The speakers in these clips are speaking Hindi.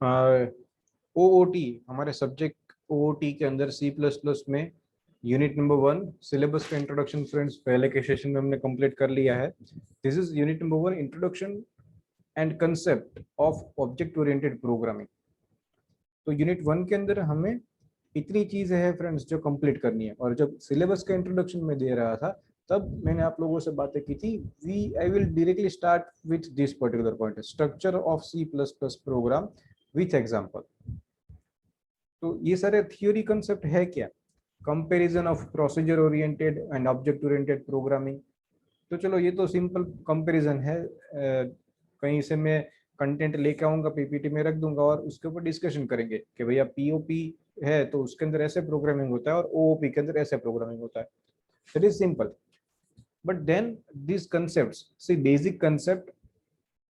ओओटी हमारे सब्जेक्ट ओओटी के अंदर सी प्लस प्लस में यूनिट नंबर 1 सिलेबस का इंट्रोडक्शन फ्रेंड्स पहले के सेशन में हमने कंप्लीट कर लिया है। This is unit number 1 introduction and concept of object oriented programming. तो यूनिट 1 के अंदर हमें इतनी चीजें हैं फ्रेंड्स जो कंप्लीट करनी है, और जब सिलेबस का इंट्रोडक्शन में दे रहा था तब मैंने आप लोगों से बातें की थी। We I will directly start with this particular point, structure of C plus plus program with example. तो ये सारे थियोरी कंसेप्ट है क्या, comparison of procedure oriented and object oriented programming. तो चलो ये तो सिंपल कंपैरिजन है, कहीं से मैं कंटेंट लेके आऊंगा पीपीटी में रख दूंगा और उसके ऊपर डिस्कशन करेंगे कि भैया पीओपी है तो उसके अंदर ऐसे प्रोग्रामिंग होता है और ओओपी के अंदर ऐसे प्रोग्रामिंग होता है। It is simple, but then this concepts, see basic concept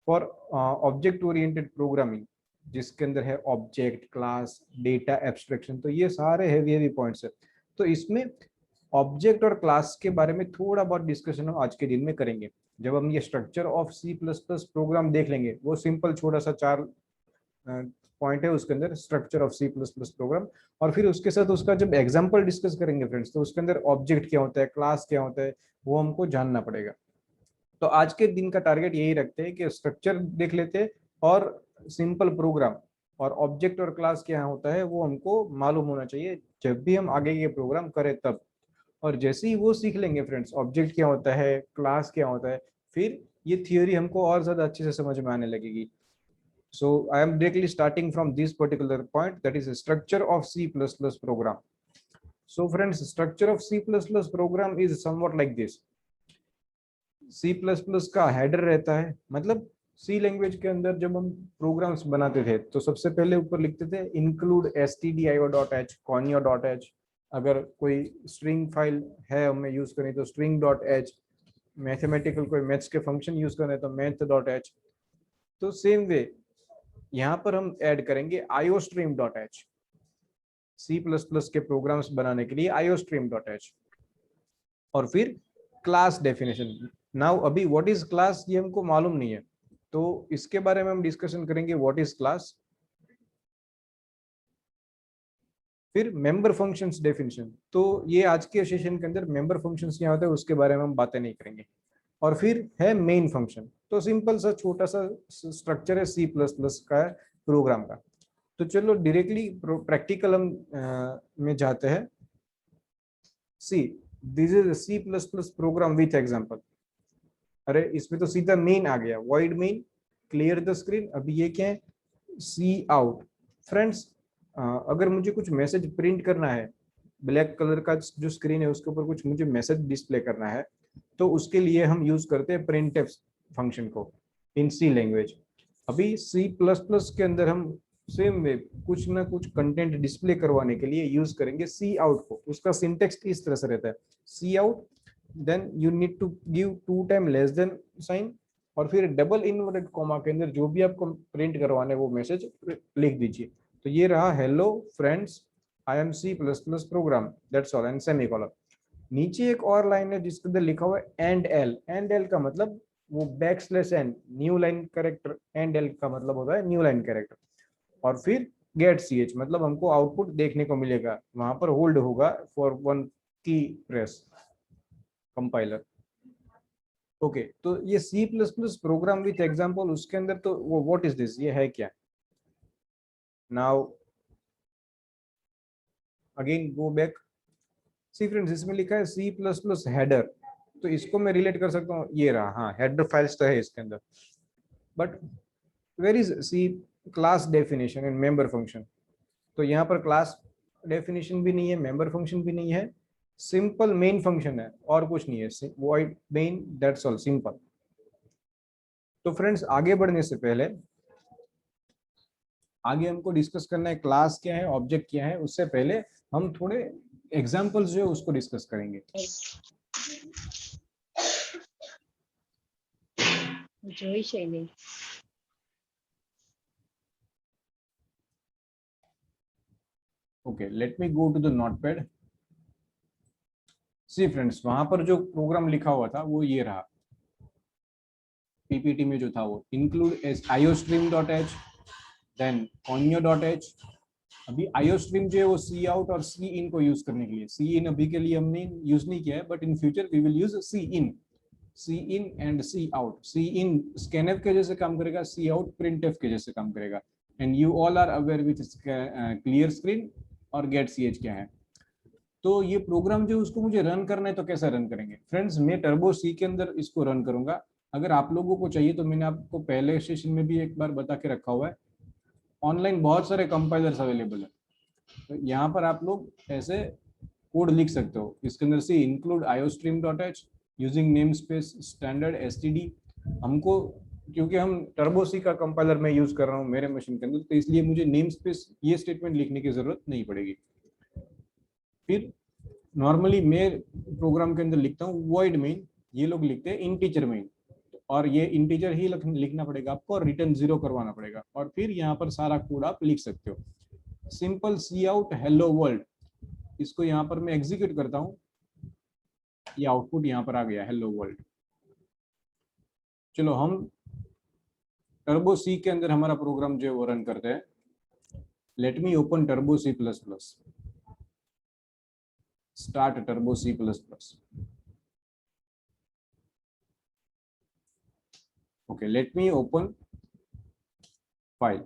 for object oriented programming, जिसके अंदर है ऑब्जेक्ट, क्लास, डेटा, एब्स्ट्रैक्शन, तो ये सारे हेवी हेवी पॉइंट्स है। तो इसमें ऑब्जेक्ट और क्लास के बारे में थोड़ा बहुत डिस्कशन हम आज के दिन में करेंगे। जब हम ये structure of C plus plus program देख लेंगे, वो सिंपल छोटा सा 4 पॉइंट है उसके अंदर, structure of C plus plus program. और फिर उसके साथ उसका जब एग्जाम्पल डिस्कस करेंगे फ्रेंड्स, तो उसके अंदर ऑब्जेक्ट क्या होता है, क्लास क्या होता है, वो हमको जानना पड़ेगा। तो आज के दिन का टारगेट यही रखते हैं कि स्ट्रक्चर देख लेते हैं और सिंपल प्रोग्राम और ऑब्जेक्ट और क्लास क्या होता है वो हमको मालूम होना चाहिए जब भी हम आगे के प्रोग्राम करें तब। और जैसे ही वो सीख लेंगे फ्रेंड्स, ऑब्जेक्ट क्या होता है, क्लास क्या होता है, फिर ये थियोरी हमको और ज्यादा अच्छे से समझ में आने लगेगी। So I am directly starting from this particular point, that is structure of C plus plus program. So friends, structure of C plus plus program is somewhat like this. C plus plus का हेडर रहता है, मतलब सी लैंग्वेज के अंदर जब हम प्रोग्राम्स बनाते थे तो सबसे पहले ऊपर लिखते थे इंक्लूड stdio.h, conio.h। अगर कोई स्ट्रिंग फाइल है हमें यूज करनी तो string.h, मैथमेटिकल कोई मैथ्स के फंक्शन यूज करना है तो math.h। तो सेम वे यहाँ पर हम ऐड करेंगे iostream.h, सी प्लस प्लस के प्रोग्राम्स बनाने के लिए iostream.h। और फिर क्लास डेफिनेशन। नाउ अभी व्हाट इज क्लास ये हमको मालूम नहीं है, तो इसके बारे में हम डिस्कशन करेंगे व्हाट इज क्लास। फिर मेंबर फंक्शंस डेफिनेशन, तो ये आज के सेशन के अंदर मेंबर फंक्शंस क्या होता है उसके बारे में हम बातें नहीं करेंगे। और फिर है मेन फंक्शन, तो सिंपल सा छोटा सा स्ट्रक्चर है सी प्लस प्लस का प्रोग्राम का। तो चलो डायरेक्टली प्रैक्टिकल हम में जाते हैं। See this is C plus plus program with example. अरे इसमें तो सीधा मेन आ गया, void main clear the screen. अभी ये क्या है, सी आउट। फ्रेंड्स, अगर मुझे कुछ मैसेज प्रिंट करना है, ब्लैक कलर का जो स्क्रीन है उसके ऊपर कुछ मुझे मैसेज डिस्प्ले करना है, तो उसके लिए हम यूज करते हैं प्रिंटफ फंक्शन को इन सी लैंग्वेज। अभी सी प्लस प्लस के अंदर हम सेम वे कुछ ना कुछ कंटेंट डिस्प्ले करवाने के लिए यूज करेंगे सी आउट को। उसका सिंटेक्स इस तरह से रहता है, cout, then you need to give 2 time less than sign, और फिर डबल इनवर्टेड कॉमा के अंदर जो भी आपको प्रिंट करवाने वो मैसेज लिख दीजिए। तो ये रहा hello friends, I am C plus plus program, that's all, and semicolon. नीचे एक और लाइन है जिसके अंदर लिखा हुआ है एंड एल। एंड एल का मतलब वो back slash N, new line character. End L का मतलब होता है न्यू लाइन कैरेक्टर। और फिर गेट सी एच, मतलब हमको आउटपुट देखने को मिलेगा, वहां पर होल्ड होगा for one key press compiler. Okay, तो ये C plus plus program with example, उसके अंदर तो वो व्हाट इज दिस, ये है क्या। Now again go back. See friends, इसमें लिखा है सी प्लस प्लस हेडर, तो इसको मैं रिलेट कर सकता हूँ, ये रहा, हाँ हेडर फाइल्स तो है इसके अंदर। But where is see class definition and member function. तो यहाँ पर क्लास डेफिनेशन भी नहीं है, मेंबर फंक्शन भी नहीं है, सिंपल मेन फंक्शन है और कुछ नहीं है, void main, that's all, simple. तो फ्रेंड्स, आगे बढ़ने से पहले आगे हमको डिस्कस करना है क्लास क्या है, ऑब्जेक्ट क्या है, उससे पहले हम थोड़े एग्जांपल्स जो है उसको डिस्कस करेंगे। Okay, let me go to the notepad. See friends, वहां पर जो प्रोग्राम लिखा हुआ था वो ये रहा, पीपीटी में जो था वो इंक्लूड iostream.h, देन conio.h। अभी iostream जो है वो सी आउट और सी इन को यूज करने के लिए, सी इन अभी के लिए हमने यूज नहीं किया है, but in future we will use cin and cout. Cin scanf के जैसे काम करेगा, सी आउट प्रिंटफ के जैसे काम करेगा। And you all are aware with clear screen और गेट सी एच क्या है। तो ये प्रोग्राम जो उसको मुझे रन करना है तो कैसा रन करेंगे फ्रेंड्स, मैं टर्बो सी के अंदर इसको रन करूंगा। अगर आप लोगों को चाहिए तो मैंने आपको पहले सेशन में भी एक बार बता के रखा हुआ है, ऑनलाइन बहुत सारे कंपाइलर्स अवेलेबल है। तो यहाँ पर आप लोग ऐसे कोड लिख सकते हो, इसके अंदर से include iostream.h using name space standard STD. हमको क्योंकि हम टर्बो सी का कंपाइलर मैं यूज कर रहा हूँ मेरे मशीन के अंदर, तो इसलिए मुझे नेम स्पेस ये स्टेटमेंट लिखने की जरूरत नहीं पड़ेगी। फिर नॉर्मली मैं प्रोग्राम के अंदर लिखता हूँ वॉइड मेन, ये लोग लिखते हैं इंटीजर मेन, और ये इंटीजर ही लिखना पड़ेगा आपको और रिटर्न 0 करवाना पड़ेगा, और फिर यहाँ पर सारा कोड आप लिख सकते हो। सिंपल सी आउट हेलो वर्ल्ड, इसको यहाँ पर मैं एग्जीक्यूट करता हूँ, ये आउटपुट यहाँ पर आ गया हेलो वर्ल्ड। चलो हम टर्बो सी के अंदर हमारा प्रोग्राम जो है वो रन करते हैं। Let me open Turbo C plus plus, start Turbo C plus plus. Okay, let me open file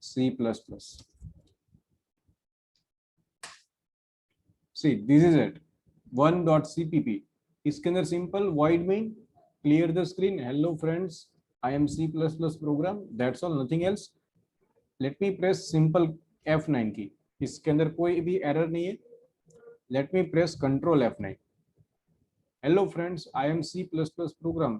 C++. See, this is it 1.cpp। इसके अंदर simple void main clear the screen, hello friends, I am C++ program, that's all, nothing else। Let me press simple F9 की, इसके अंदर कोई भी एरर नहीं है। Let me press Control F9, hello friends, I am C++ program,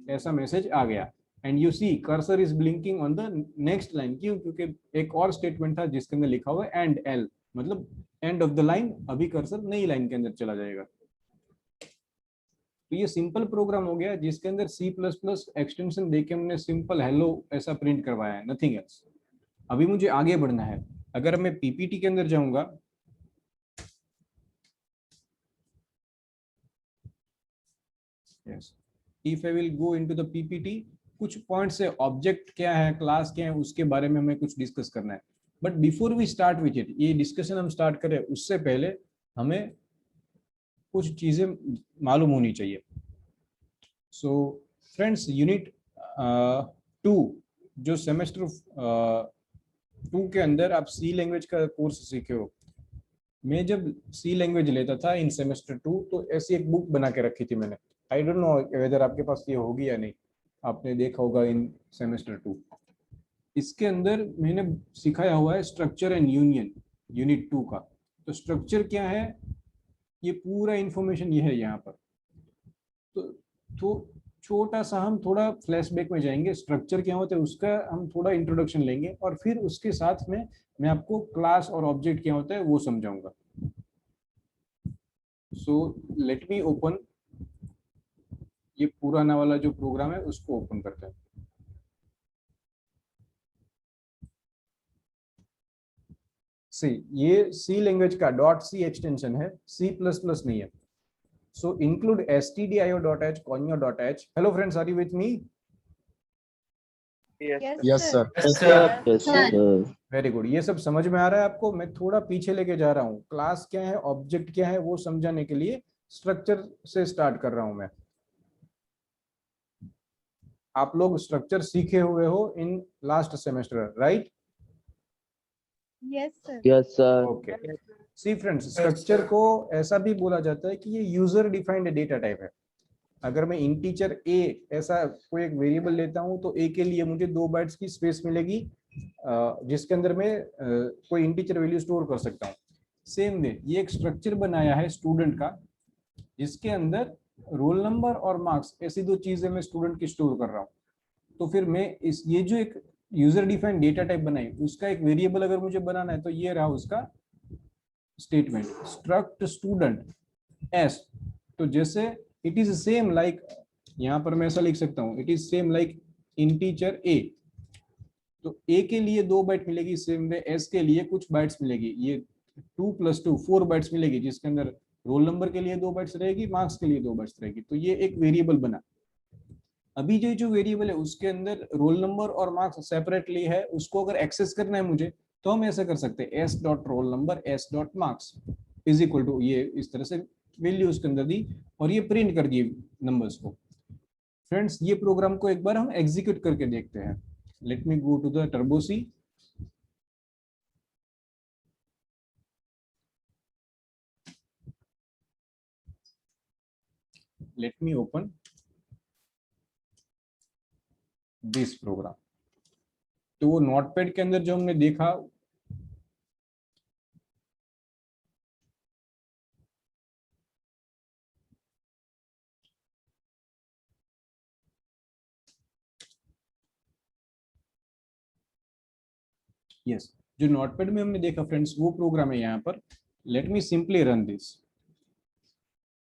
ऐसा मैसेज आ गया। And you see cursor is blinking on the next line, क्यों? क्योंकि एक और स्टेटमेंट था जिसके अंदर लिखा हुआ है एंड एल, मतलब एंड ऑफ द लाइन, अभी कर्सर नई लाइन के अंदर चला जाएगा। तो ये सिंपल प्रोग्राम हो गया जिसके अंदर C++ एक्सटेंशन देके हमने सिंपल हेलो ऐसा प्रिंट करवाया है, नथिंग एल्स। अभी मुझे आगे बढ़ना है, अगर मैं पीपीटी के अंदर जाऊंगा, yes, if I will go into the PPT, कुछ पॉइंट्स है, ऑब्जेक्ट क्या है, क्लास क्या है, उसके बारे में हमें कुछ डिस्कस करना है। But before we start with it, ये डिस्कशन हम स्टार्ट करें उससे पहले हमें कुछ चीजें मालूम होनी चाहिए। सो फ्रेंड्स, यूनिट 2 जो सेमेस्टर 2 के अंदर आप सी लैंग्वेज का कोर्स सीखे हो, मैं जब सी लैंग्वेज लेता था इन सेमेस्टर 2, तो ऐसी एक बुक बना के रखी थी मैंने। आई डोंट नो वेदर आपके पास ये होगी या नहीं, आपने देखा होगा इन सेमेस्टर 2। इसके अंदर मैंने सिखाया हुआ है स्ट्रक्चर एंड यूनियन, यूनिट 2 का। तो स्ट्रक्चर क्या है, ये पूरा इंफॉर्मेशन ये है यहाँ पर। तो छोटा सा हम थोड़ा फ्लैशबैक में जाएंगे, स्ट्रक्चर क्या होता है उसका हम थोड़ा इंट्रोडक्शन लेंगे, और फिर उसके साथ में मैं आपको क्लास और ऑब्जेक्ट क्या होता है वो समझाऊंगा। सो लेट मी ओपन, ये पुराना वाला जो प्रोग्राम है उसको ओपन करते हैं। सी, ये सी लैंग्वेज का .c एक्सटेंशन है, C++ नहीं है। So include stdio.h, conio.h। Hello friends, are you with me? Yes sir. Yes sir. Very good, ये सब समझ में आ रहा है आपको? मैं थोड़ा पीछे लेके जा रहा हूँ, क्लास क्या है, ऑब्जेक्ट क्या है वो समझाने के लिए स्ट्रक्चर से स्टार्ट कर रहा हूं मैं। आप लोग स्ट्रक्चर सीखे हुए हो in last semester, right? Yes sir. Yes sir. Okay, see friends, structure को ऐसा भी बोला जाता है कि ये यूजर डिफाइंड डेटा टाइप है। अगर मैं इंटीजर ए ऐसा कोई एक वेरिएबल लेता हूं तो ए के लिए मुझे 2 बाइट्स की स्पेस मिलेगी, जिसके अंदर मैं कोई इंटीजर वैल्यू स्टोर कर सकता हूँ। सेम वे ये एक स्ट्रक्चर बनाया है स्टूडेंट का, जिसके अंदर रोल नंबर और मार्क्स ऐसी 2 चीजें मैं स्टूडेंट की स्टोर कर रहा हूँ। तो फिर मैं इस ये जो एक यूजर डिफाइंड डेटा टाइप बनाई, उसका एक वेरिएबल अगर मुझे बनाना है तो ये रहा उसका स्टेटमेंट, स्ट्रक्ट स्टूडेंट एस। तो जैसे इट इज सेम लाइक, यहाँ पर मैं ऐसा लिख सकता हूँ, it is same like integer a. तो ए के लिए 2 बाइट मिलेगी, सेम वे एस के लिए कुछ बाइट्स मिलेगी, ये 2 + 2 4 बाइट्स मिलेगी, जिसके अंदर रोल नंबर के लिए 2 बाइट्स रहेगी, मार्क्स के लिए 2 बाइट्स रहेगी। तो ये एक वेरिएबल बना। अभी जो वेरिएबल है उसके अंदर रोल नंबर और मार्क्स सेपरेटली है, उसको अगर एक्सेस करना है मुझे तो हम ऐसा कर सकते हैं, S dot roll number S dot marks is equal to, ये इस तरह से वैल्यू उसके अंदर दी और ये प्रिंट कर दिए नंबर्स को। फ्रेंड्स ये प्रोग्राम को एक बार हम एग्जीक्यूट करके देखते हैं। Let me go to the Turbo C. Let me open this program. तो वो नोटपैड के अंदर जो हमने देखा, यस, जो नोटपैड में हमने देखा फ्रेंड्स वो प्रोग्राम है यहाँ पर। Let me simply run this.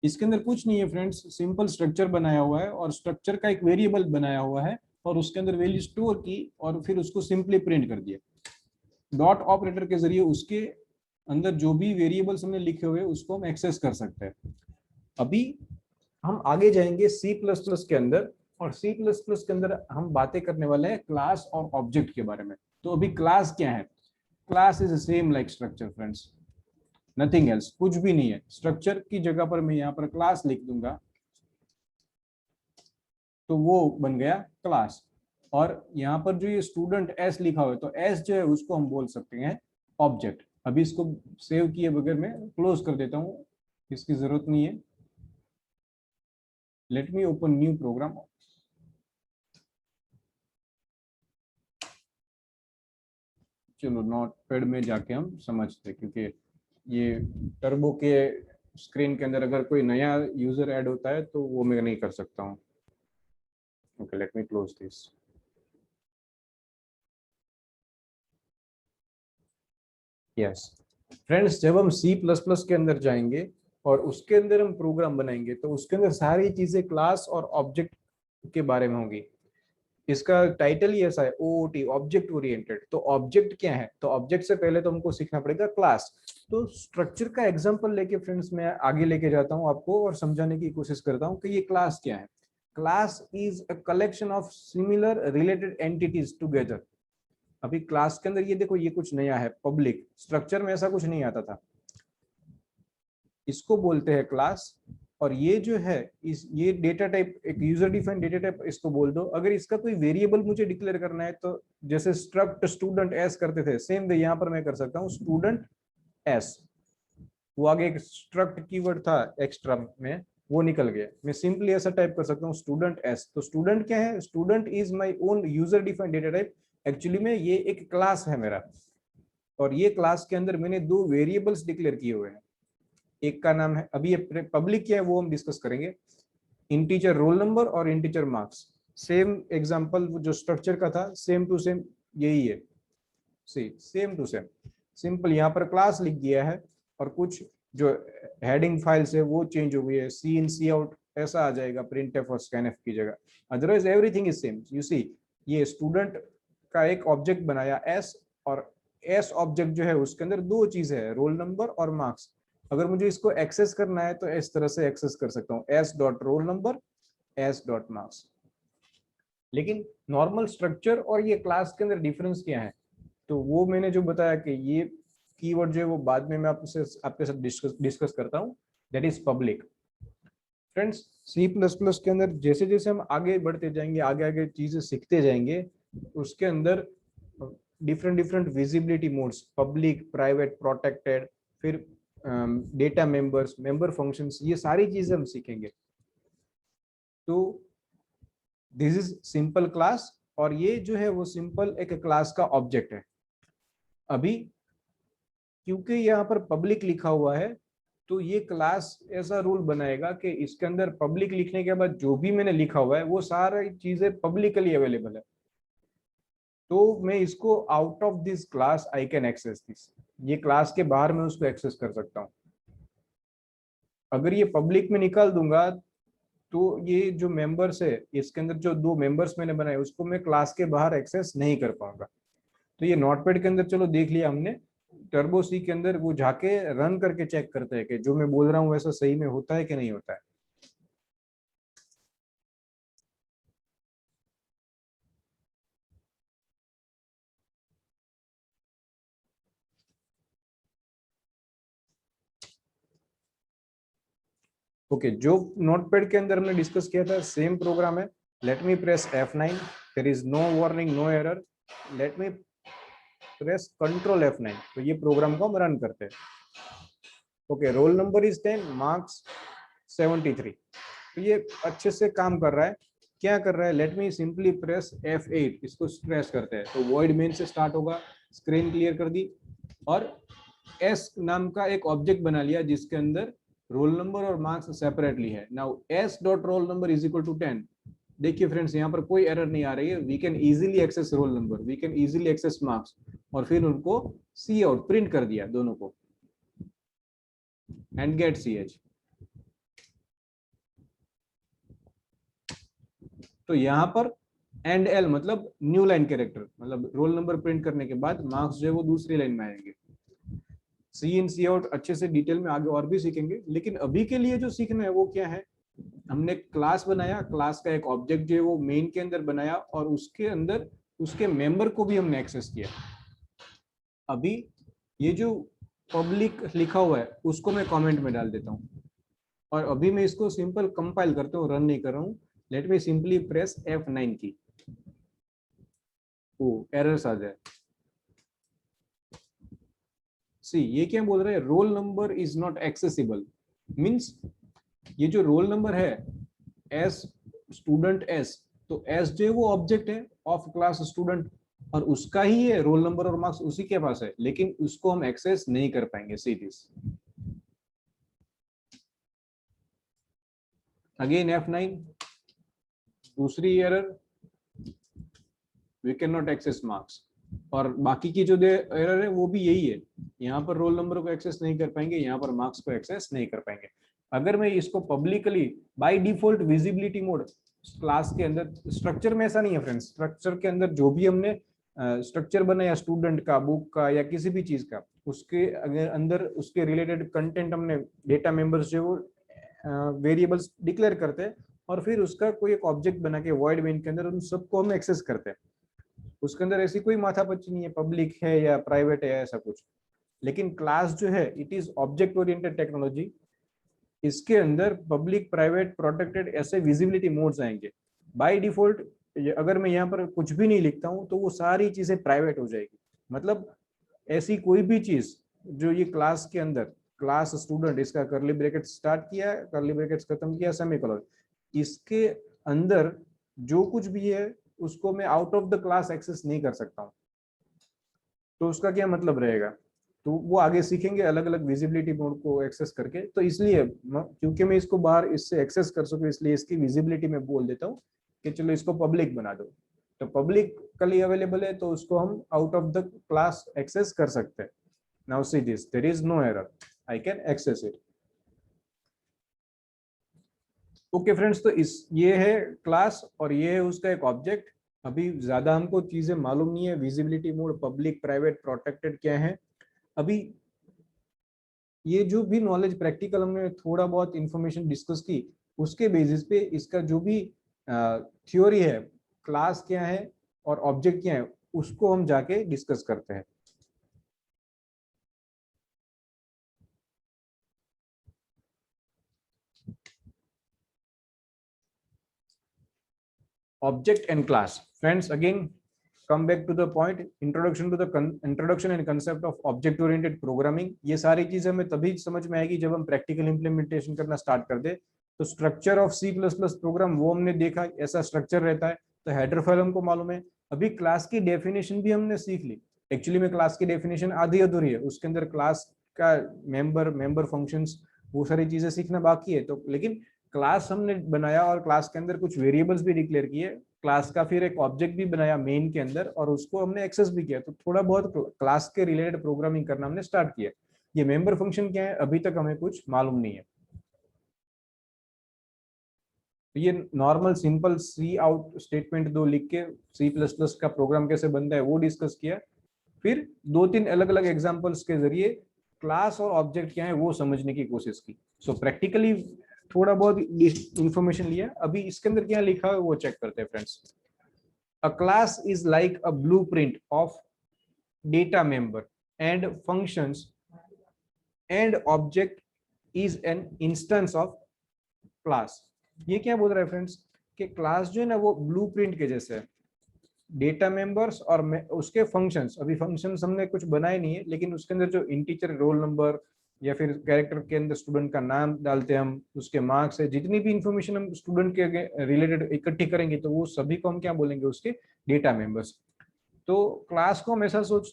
इसके अंदर कुछ नहीं है फ्रेंड्स, सिंपल स्ट्रक्चर बनाया हुआ है और स्ट्रक्चर का एक वेरिएबल बनाया हुआ है और उसके अंदर वैल्यू स्टोर की और फिर उसको सिंपली प्रिंट कर दिया। डॉट ऑपरेटर के जरिए उसके अंदर जो भी वेरिएबल्स हमने लिखे हुए उसको हम एक्सेस कर सकते हैं। अभी हम आगे जाएंगे सी प्लस प्लस के अंदर, और सी प्लस प्लस के अंदर हम बातें करने वाले हैं क्लास और ऑब्जेक्ट के बारे में। तो अभी क्लास क्या है? Class is same like structure friends, nothing else, कुछ भी नहीं है। स्ट्रक्चर की जगह पर मैं यहाँ पर क्लास लिख दूंगा तो वो बन गया क्लास। और यहाँ पर जो ये स्टूडेंट एस लिखा हुआ है तो एस जो है उसको हम बोल सकते हैं ऑब्जेक्ट। अभी इसको सेव किए बगैर मैं क्लोज कर देता हूँ, इसकी जरूरत नहीं है। Let me open new program. चलो नोट पैड में जाके हम समझते, क्योंकि ये टर्बो के स्क्रीन के अंदर अगर कोई नया यूजर ऐड होता है तो वो मैं नहीं कर सकता हूँ। Okay, let me close this. Yes friends, जब हम सी प्लस प्लस के अंदर जाएंगे और उसके अंदर हम प्रोग्राम बनाएंगे तो उसके अंदर सारी चीजें क्लास और ऑब्जेक्ट के बारे में होंगी। इसका टाइटल ही ऐसा है, ओओटी, ऑब्जेक्ट ओरिएंटेड। तो ऑब्जेक्ट क्या है? तो ऑब्जेक्ट से पहले तो हमको सीखना पड़ेगा क्लास। तो स्ट्रक्चर का एग्जांपल लेके फ्रेंड्स मैं आगे लेके जाता हूँ आपको और समझाने की कोशिश करता हूँ कि ये क्लास क्या है। Class is a collection of similar related entities together. अभी क्लास के अंदर ये देखो, ये कुछ नया है, पब्लिक। स्ट्रक्चर में ऐसा कुछ नहीं आता था, इसको बोलते हैं क्लास। और ये जो है इस ये डेटा टाइप, एक यूजर डिफाइंड डेटा टाइप इसको बोल दो। अगर इसका कोई वेरिएबल मुझे डिक्लेयर करना है तो जैसे स्ट्रक्ट स्टूडेंट एस करते थे, सेम वे यहाँ पर मैं कर सकता हूँ स्टूडेंट एस। वो आगे एक स्ट्रक्ट कीवर्ड था एक्स्ट्रा में, वो निकल गया। मैं सिंपली ऐसा टाइप कर सकता हूँ स्टूडेंट एस। तो स्टूडेंट क्या है? Student is my own user defined data type. Actually में ये एक क्लास है मेरा, और ये क्लास के अंदर मैंने दो वेरिएबल्स डिक्लेयर किए हुए हैं। एक का नाम है, अभी ये पब्लिक क्या है वो हम डिस्कस करेंगे, इंटीजर रोल नंबर और इंटीजर मार्क्स। सेम एग्जांपल जो स्ट्रक्चर का था, सेम टू सेम यही है। सी सेम टू सेम, सिंपल यहाँ पर क्लास लिख दिया है और कुछ जो हेडिंग फाइल्स है वो चेंज हो गई है, सी इन सी आउट ऐसा आ जाएगा प्रिंट एफ और स्कैन एफ की जगह। Otherwise everything is same. You see, ये स्टूडेंट का एक ऑब्जेक्ट बनाया एस, और एस ऑब्जेक्ट जो है उसके अंदर दो चीजें है, रोल नंबर और मार्क्स। अगर मुझे इसको एक्सेस करना है तो इस तरह से एक्सेस कर सकता हूँ, S dot roll number S dot marks. लेकिन नॉर्मल स्ट्रक्चर और ये क्लास के अंदर डिफरेंस क्या है? तो वो मैंने जो बताया कि ये कीवर्ड जो है वो बाद में मैं आपके साथ डिस्कस करता हूँ, that is public. Friends C plus plus के अंदर जैसे जैसे हम आगे बढ़ते जाएंगे, आगे आगे चीजें सीखते जाएंगे, उसके अंदर different different visibility modes, public, private, protected, फिर डेटा मेंबर्स, मेंबर फंक्शंस, ये सारी चीजें हम सीखेंगे। तो दिस इज सिंपल क्लास, और ये जो है वो सिंपल एक क्लास का ऑब्जेक्ट है। अभी क्योंकि यहाँ पर पब्लिक लिखा हुआ है तो ये क्लास ऐसा रूल बनाएगा कि इसके अंदर पब्लिक लिखने के बाद जो भी मैंने लिखा हुआ है वो सारी चीजें पब्लिकली अवेलेबल है। तो मैं इसको out of this class I can access this, ये क्लास के बाहर मैं उसको एक्सेस कर सकता हूँ। अगर ये पब्लिक में निकाल दूंगा तो ये जो मेंबर्स है इसके अंदर जो दो मेंबर्स मैंने बनाए उसको मैं क्लास के बाहर एक्सेस नहीं कर पाऊंगा। तो ये नोटपैड के अंदर चलो देख लिया हमने। टर्बो सी के अंदर वो जाके रन करके चेक करते हैं कि जो मैं बोल रहा हूँ वैसा सही में होता है कि नहीं होता है। ओके, जो नोटपैड के अंदर हमने डिस्कस किया था सेम प्रोग्राम है. Let me press F9. There is no warning, no error. Let me press control F9. तो ये प्रोग्राम को हम रन करते हैं. Okay, roll number is 10, marks 73. तो ये अच्छे से काम कर रहा है. क्या कर रहा है? लेट मी सिंपली प्रेस F8. इसको प्रेस करते हैं तो वॉइड मेन से स्टार्ट होगा. स्क्रीन क्लियर कर दी और S नाम का एक ऑब्जेक्ट बना लिया जिसके अंदर रोल नंबर और मार्क्स सेपरेटली है. Now S dot roll number is equal to 10. देखिए फ्रेंड्स, यहाँ पर कोई एरर नहीं आ रही है. We can easily access roll number, we can easily access marks, और फिर उनको सी आउट प्रिंट कर दिया दोनों को एंड गेट CH. तो यहाँ पर एंड L मतलब न्यू लाइन कैरेक्टर, मतलब रोल नंबर प्रिंट करने के बाद मार्क्स जो है वो दूसरी लाइन में आएंगे. सी इन सी आउट अच्छे से डिटेल में आगे और भी सीखेंगे, लेकिन अभी के लिए जो सीखना है वो क्या है? हमने क्लास बनाया, क्लास का एक ऑब्जेक्ट जो है वो मेन के अंदर बनाया और उसके अंदर उसके मेंबर को भी हमने एक्सेस किया. अभी ये जो पब्लिक लिखा हुआ है उसको मैं कमेंट में डाल देता हूँ और अभी मैं इसको सिंपल कंपाइल करता हूँ, रन नहीं कर रहा हूँ. Let me simply press F9 की. ओ, एरर्स आ जाए. सी, ये क्या बोल रहे हैं? Role number is not accessible. Means ये जो रोल नंबर है एस स्टूडेंट एस, तो एस जो है वो ऑब्जेक्ट है ऑफ क्लास स्टूडेंट और उसका ही है रोल नंबर और मार्क्स उसी के पास है, लेकिन उसको हम एक्सेस नहीं कर पाएंगे. See this again F9. दूसरी error, we can not access marks. और बाकी की जो एरर है वो भी यही है. यहाँ पर रोल नंबर को एक्सेस नहीं कर पाएंगे, यहाँ पर मार्क्स को एक्सेस नहीं कर पाएंगे. अगर मैं इसको publicly by default visibility mode class के अंदर, स्ट्रक्चर में ऐसा नहीं है फ्रेंड्स. स्ट्रक्चर के अंदर जो भी हमने स्ट्रक्चर बनाया स्टूडेंट का, बुक का या किसी भी चीज का, उसके अगर अंदर उसके रिलेटेड कंटेंट हमने डेटा मेंबर्स जो वो वेरिएबल्स डिक्लेयर करते हैं और फिर उसका कोई एक ऑब्जेक्ट बना के वॉइड मेन के अंदर उन सबको हम एक्सेस करते हैं. उसके अंदर ऐसी कोई माथापच्ची नहीं है पब्लिक है या प्राइवेट है ऐसा कुछ. लेकिन क्लास जो है it is object oriented technology. इसके अंदर पब्लिक, प्राइवेट, प्रोटेक्टेड ऐसे विजिबिलिटी मोड्स आएंगे. बाय डिफॉल्ट अगर मैं यहाँ पर कुछ भी नहीं लिखता हूँ तो वो सारी चीजें प्राइवेट हो जाएगी. मतलब ऐसी कोई भी चीज जो ये क्लास के अंदर, क्लास स्टूडेंट, इसका कर्ली ब्रैकेट स्टार्ट किया, कर्ली ब्रैकेट्स खत्म किया, सेमीकोलन, इसके अंदर जो कुछ भी है उसको मैं out of the class access नहीं कर सकता हूँ. तो उसका क्या मतलब रहेगा? तो वो आगे सीखेंगे अलग अलग विजिबिलिटी मोड को एक्सेस करके. तो इसलिए क्योंकि मैं इसको बाहर इससे एक्सेस कर सकूं इसलिए इसकी विजिबिलिटी में बोल देता हूँ कि चलो इसको पब्लिक बना दो. तो पब्लिकली अवेलेबल है तो उसको हम out of the class access कर सकते हैं. Now see this, there is no error, I can access it. Okay friends, तो इस ये है क्लास और ये है उसका एक ऑब्जेक्ट. अभी ज्यादा हमको चीजें मालूम नहीं है. Visibility mode, public, private, protected क्या है. अभी ये जो भी नॉलेज प्रैक्टिकल हमने थोड़ा बहुत इंफॉर्मेशन डिस्कस की उसके बेसिस पे इसका जो भी थ्योरी है, क्लास क्या है और ऑब्जेक्ट क्या है, उसको हम जाके डिस्कस करते हैं. Object and class. Friends, again come back to the point. Introduction to the introduction and concept of object oriented programming. ये सारी चीजें हमें तभी समझ में आएगी जब हम प्रैक्टिकल इंप्लीमेंटेशन करना स्टार्ट कर दे. तो स्ट्रक्चर ऑफ C++ प्रोग्राम वो हमने देखा, ऐसा स्ट्रक्चर रहता है. तो हेडर फाइल हमको मालूम है. अभी क्लास की डेफिनेशन भी हमने सीख ली. एक्चुअली में क्लास की डेफिनेशन आधी अधूरी है, उसके अंदर क्लास का मेंबर फंक्शंस वो सारी चीजें सीखना बाकी है. तो लेकिन क्लास हमने बनाया और क्लास के अंदर कुछ वेरिएबल्स भी डिक्लेयर किए, क्लास का फिर एक ऑब्जेक्ट भी बनाया मेन के अंदर और उसको हमने एक्सेस भी किया. तो थोड़ा बहुत क्लास के रिलेटेड प्रोग्रामिंग करना हमने स्टार्ट किया. ये मेंबर फंक्शन क्या है अभी तक हमें कुछ मालूम नहीं है. तो ये नॉर्मल सिंपल सी आउट स्टेटमेंट दो लिख के C++ का प्रोग्राम कैसे बनता है वो डिस्कस किया. फिर दो तीन अलग अलग एग्जांपल्स के जरिए क्लास और ऑब्जेक्ट क्या है वो समझने की कोशिश की. सो प्रैक्टिकली थोड़ा बहुत इंफॉर्मेशन लिया. अभी इसके अंदर क्या लिखा है वो चेक करते हैं friends. A class is like a blueprint of data member and functions and object is an instance of class. ये क्या बोल रहा है फ्रेंड्स कि क्लास जो है ना वो ब्लूप्रिंट के जैसे है, डेटा मेंबर्स और उसके फंक्शंस, अभी फंक्शंस हमने कुछ बनाए नहीं है, लेकिन उसके अंदर जो इंटीजर रोल नंबर या फिर कैरेक्टर के अंदर स्टूडेंट का नाम डालते हैं हम, उसके मार्क्स है, जितनी भी इंफॉर्मेशन हम स्टूडेंट के रिलेटेड इकट्ठी करेंगे तो वो सभी को हम क्या बोलेंगे, उसके डेटा मेंबर्स। तो क्लास को हम ऐसा सोच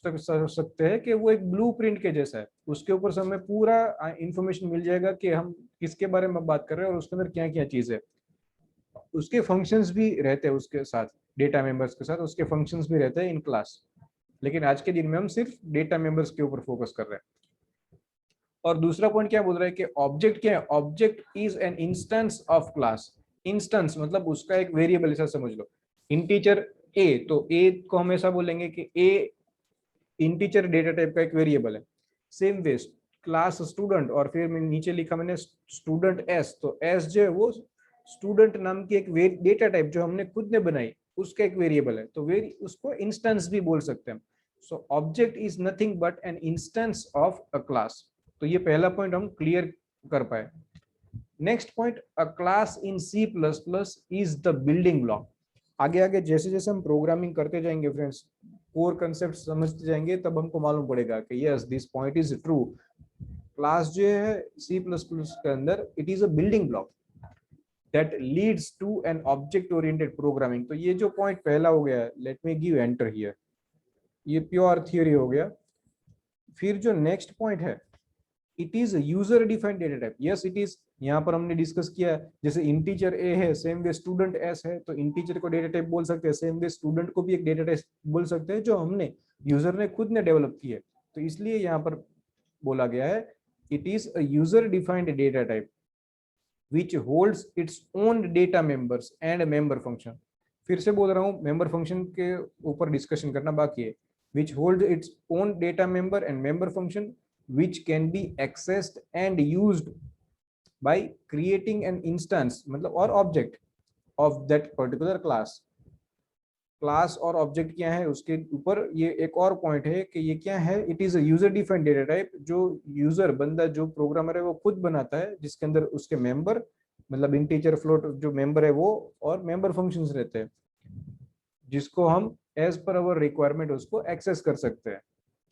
सकते हैं कि वो एक ब्लूप्रिंट के जैसा है, उसके ऊपर से हमें पूरा इंफॉर्मेशन मिल जाएगा कि हम किसके बारे में बात कर रहे हैं और उसके अंदर क्या क्या चीज है। उसके फंक्शंस भी रहते हैं उसके साथ, डेटा मेंबर्स के साथ उसके फंक्शंस भी रहते हैं इन क्लास, लेकिन आज के दिन में हम सिर्फ डेटा मेंबर्स के ऊपर फोकस कर रहे हैं। और दूसरा पॉइंट क्या बोल रहा है कि ऑब्जेक्ट क्या है, object is an instance of class. Instance मतलब उसका एक वेरिएबल, ऐसा समझ लो इंटीजर ए, तो ए को हम ऐसा बोलेंगे कि ए इंटीजर डेटा टाइप का एक वेरिएबल है। सेम वे क्लास स्टूडेंट, और फिर मैं नीचे लिखा मैंने स्टूडेंट एस, तो एस जो है वो स्टूडेंट नाम की एक डेटा टाइप जो हमने खुद ने बनाई, उसका एक वेरिएबल है, तो उसको इंस्टेंस भी बोल सकते हैं। So object is nothing but an instance of a class. तो ये पहला पॉइंट हम क्लियर कर पाए। Next point, a class in C plus plus is the building block. आगे आगे जैसे जैसे हम प्रोग्रामिंग करते जाएंगे फ्रेंड्स, कोर कंसेप्ट समझते जाएंगे, तब हमको मालूम पड़ेगा कि yes this point is true. Class जो है सी प्लस प्लस के अंदर it is a building block that leads to an object oriented programming. तो ये जो पॉइंट पहला हो गया, let me give enter here, ये प्योर थियोरी हो गया। फिर जो नेक्स्ट पॉइंट है, it is user defined data type. Yes it is, यहाँ पर हमने डिस्कस किया है, जैसे इंटीजर ए है सेम वे स्टूडेंट एस है, तो इंटीजर को डेटा टाइप बोल सकते हैं, सेम वे स्टूडेंट को भी एक डेटा टाइप बोल सकते हैं जो हमने यूजर ने खुद ने डेवलप की है। तो इसलिए यहाँ पर बोला गया है it is a user defined data type which holds its own data members and member function। फिर से बोल रहा हूँ, मेंबर फंक्शन के ऊपर डिस्कशन करना बाकी है। which holds its own data member and member function which can be accessed and used by creating an instance मतलब और object of that particular class। Class और ऑब्जेक्ट क्या है उसके ऊपर ये एक और पॉइंट है कि ये क्या है, it is a user defined data type, जो यूजर बंदा जो प्रोग्रामर है वो खुद बनाता है, जिसके अंदर उसके मेंबर मतलब इंटीजर फ्लोट जो मेंबर है वो और मेंबर फंक्शंस रहते हैं, जिसको हम एज पर अवर रिक्वायरमेंट उसको एक्सेस कर सकते हैं,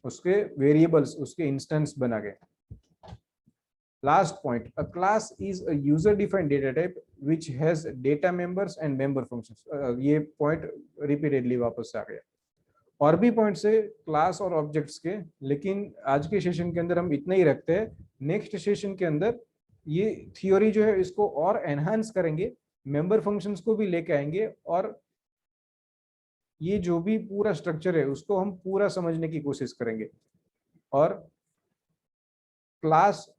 उसके वेरिएबल्स उसके इंस्टेंस बना के। Last point, a class is a user defined data type which has data members and member functions। ये पॉइंट रिपीटेडली वापस आ गया। और भी पॉइंट्स है क्लास और ऑब्जेक्ट्स के, लेकिन आज के सेशन के अंदर हम इतना ही रखते हैं। नेक्स्ट सेशन के अंदर ये थियोरी जो है इसको और एनहांस करेंगे, मेंबर फंक्शंस को भी लेके आएंगे, और ये जो भी पूरा स्ट्रक्चर है उसको हम पूरा समझने की कोशिश करेंगे। और क्लास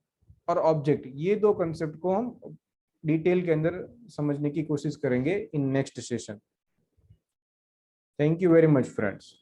और ऑब्जेक्ट ये दो कंसेप्ट को हम डिटेल के अंदर समझने की कोशिश करेंगे in next session. Thank you very much friends.